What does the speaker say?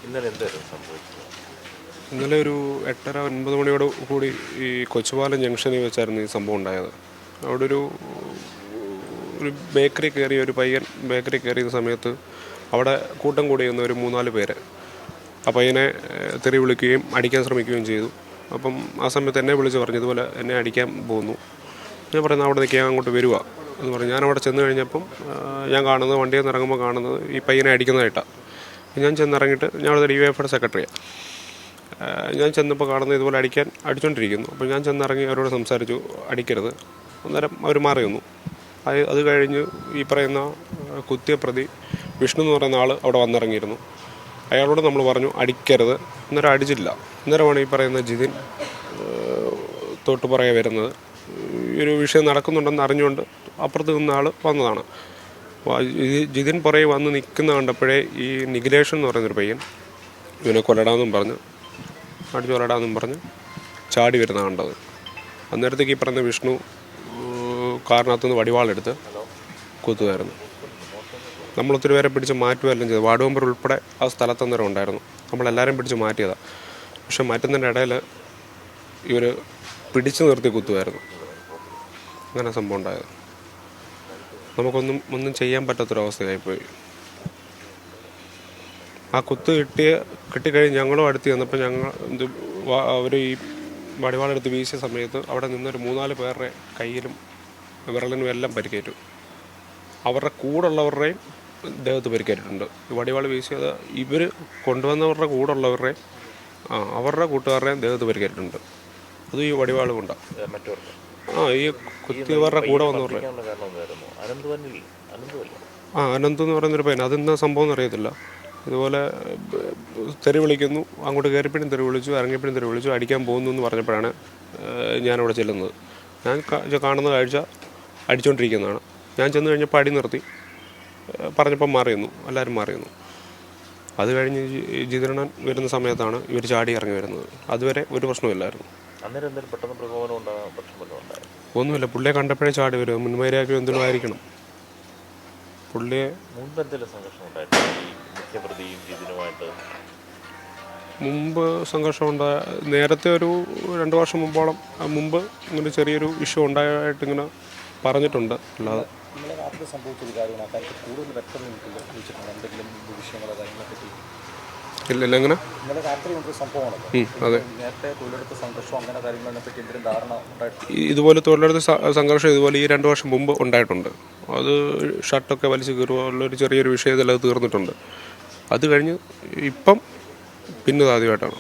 ഇന്നലെ എന്തായിരുന്നു സംഭവിച്ചത്? ഇന്നലെ ഒരു 8:30-9 മണിയോട് കൂടി ഈ കൊച്ചുപാലം ജംഗ്ഷനിൽ വെച്ചായിരുന്നു ഈ സംഭവം ഉണ്ടായത്. അവിടെ ഒരു ബേക്കറി കയറിയ ഒരു പയ്യൻ ബേക്കറി കയറിയ സമയത്ത് അവിടെ കൂട്ടം കൂടി നിന്ന ഒരു 3-4 പേര് ആ പയ്യനെ തെറി വിളിക്കുകയും അടിക്കാൻ ശ്രമിക്കുകയും ചെയ്തു. അപ്പം ആ സമയത്ത് എന്നെ വിളിച്ച് പറഞ്ഞു ഇതുപോലെ എന്നെ അടിക്കാൻ പോകുന്നു. ഞാൻ പറയുന്നത് അവിടെ നിൽക്കുക, അങ്ങോട്ട് വരിക എന്ന് പറഞ്ഞു. ഞാൻ അവിടെ ചെന്ന് കഴിഞ്ഞപ്പം ഞാൻ കാണുന്നത് വണ്ടിയിൽ നിന്ന് ഇറങ്ങുമ്പോൾ കാണുന്നത് ഈ പയ്യനെ അടിക്കുന്നതായിട്ടാണ്. ഞാൻ ചെന്നിറങ്ങിയിട്ട് ഞാൻ അവിടെ DYFIയുടെ സെക്രട്ടറിയാണ്. ഞാൻ ചെന്നപ്പോൾ കാണുന്നത് ഇതുപോലെ അടിച്ചുകൊണ്ടിരിക്കുന്നു. അപ്പോൾ ഞാൻ ചെന്നിറങ്ങി അവരോട് സംസാരിച്ചു, അടിക്കരുത്. അന്നേരം അവർ മാറി വന്നു. അത് കഴിഞ്ഞ് ഈ പറയുന്ന കുത്തിയ പ്രതി വിഷ്ണു എന്ന് പറയുന്ന ആൾ അവിടെ വന്നിറങ്ങിയിരുന്നു. അയാളോട് നമ്മൾ പറഞ്ഞു അടിക്കരുത്. അന്നേരം അടിച്ചില്ല. അന്നേരമാണ് ഈ പറയുന്ന ജിതിൻ തൊട്ട് പുറകെ വരുന്നത്. ഈ ഒരു വിഷയം നടക്കുന്നുണ്ടെന്ന് അറിഞ്ഞുകൊണ്ട് അപ്പുറത്ത് നിന്ന ആൾ വന്നതാണ്. ജിതിൻ പുറകെ വന്ന് നിൽക്കുന്ന കണ്ടപ്പോഴേ ഈ നിഖിലേഷൻ എന്ന് പറയുന്നൊരു പയ്യൻ ഇവനെ കൊല്ലടാമെന്നും പറഞ്ഞ് അടിച്ചു കൊല്ലടാമെന്നും പറഞ്ഞ് ചാടി വരുന്ന കണ്ടത്. അന്നേരത്തേക്ക് ഈ പറഞ്ഞ വിഷ്ണു കാറിനകത്തുനിന്ന് വടിവാളെടുത്ത് കുത്തുമായിരുന്നു. നമ്മൾ ഒത്തിരി പേരെ പിടിച്ച് മാറ്റുകയെല്ലാം ചെയ്തു. വാർഡ് മെമ്പർ ഉൾപ്പെടെ ആ സ്ഥലത്ത് അന്നേരം ഉണ്ടായിരുന്നു. നമ്മളെല്ലാവരും പിടിച്ച് മാറ്റിയതാണ്. പക്ഷെ മാറ്റുന്നതിൻ്റെ ഇടയിൽ ഇവർ പിടിച്ചു നിർത്തി കുത്തുമായിരുന്നു. അങ്ങനെ സംഭവം ഉണ്ടായത്. നമുക്കൊന്നും ചെയ്യാൻ പറ്റാത്തൊരവസ്ഥയായിപ്പോയി. ആ കുത്ത് കിട്ടിക്കഴിഞ്ഞ് ഞങ്ങളും അടുത്ത് ചെന്നപ്പോൾ അവർ ഈ വടിവാളെടുത്ത് വീശിയ സമയത്ത് അവിടെ നിന്നൊരു 3-4 പേരുടെ കയ്യിലും വിരലിനും എല്ലാം പരിക്കേറ്റു. അവരുടെ കൂടുള്ളവരുടെയും ദേഹത്ത് പരിക്കേറ്റിട്ടുണ്ട്. വടിവാൾ വീശിയത് ഇവർ കൊണ്ടുവന്നവരുടെ കൂടുള്ളവരുടെ അവരുടെ കൂട്ടുകാരുടെയും ദേഹത്ത് പരിക്കേറ്റിട്ടുണ്ട്. അത് ഈ വടിവാൾ കൊണ്ടാണ്. ഈ കുത്തിയവരുടെ കൂടെ വന്നവരുടെ അനന്ത് എന്ന് പറയുന്നൊരു പയ്യൻ. അതെന്താ സംഭവം എന്നറിയത്തില്ല. ഇതുപോലെ തെറി വിളിക്കുന്നു, അങ്ങോട്ട് കയറിപ്പിനും തെറി വിളിച്ചു, ഇറങ്ങിയപ്പിനും തെറി വിളിച്ചു, അടിക്കാൻ പോകുന്നു എന്ന് പറഞ്ഞപ്പോഴാണ് ഞാനവിടെ ചെല്ലുന്നത്. ഞാൻ കാണുന്ന കാഴ്ച അടിച്ചുകൊണ്ടിരിക്കുന്നതാണ്. ഞാൻ ചെന്ന് കഴിഞ്ഞപ്പോൾ അടി നിർത്തി, പറഞ്ഞപ്പോൾ മാറിയുന്നു, എല്ലാവരും മാറിയുന്നു. അത് കഴിഞ്ഞ് ജിതിനൻ വരുന്ന സമയത്താണ് ഇവർ ചാടി ഇറങ്ങി വരുന്നത്. അതുവരെ ഒരു പ്രശ്നമില്ലായിരുന്നു. ഒന്നുമില്ല, പുള്ളിയെ കണ്ടപ്പോഴേ ചാടി വരും. മുൻവൈരാഗ്യം എന്തെങ്കിലും ആയിരിക്കണം പുള്ളിയെ. മുമ്പ് സംഘർഷമുണ്ടായ നേരത്തെ ഒരു 2 വർഷം മുമ്പ് ഇങ്ങനെ ചെറിയൊരു ഇഷ്യൂ ഉണ്ടായിട്ടിങ്ങനെ പറഞ്ഞിട്ടുണ്ട്. അല്ലാതെ ഇല്ല. എങ്ങനെ അതെ, ഇതുപോലെ തൊഴിലെടുത്ത സംഘർഷം ഇതുപോലെ ഈ 2 വർഷം മുമ്പ് ഉണ്ടായിട്ടുണ്ട്. അത് ഷർട്ടൊക്കെ വലിച്ചു കീറുള്ളൊരു ചെറിയൊരു വിഷയത്തിൽ അത് തീർന്നിട്ടുണ്ട്. അത് കഴിഞ്ഞ് ഇപ്പം പിന്നെ ആദ്യമായിട്ടാണ്.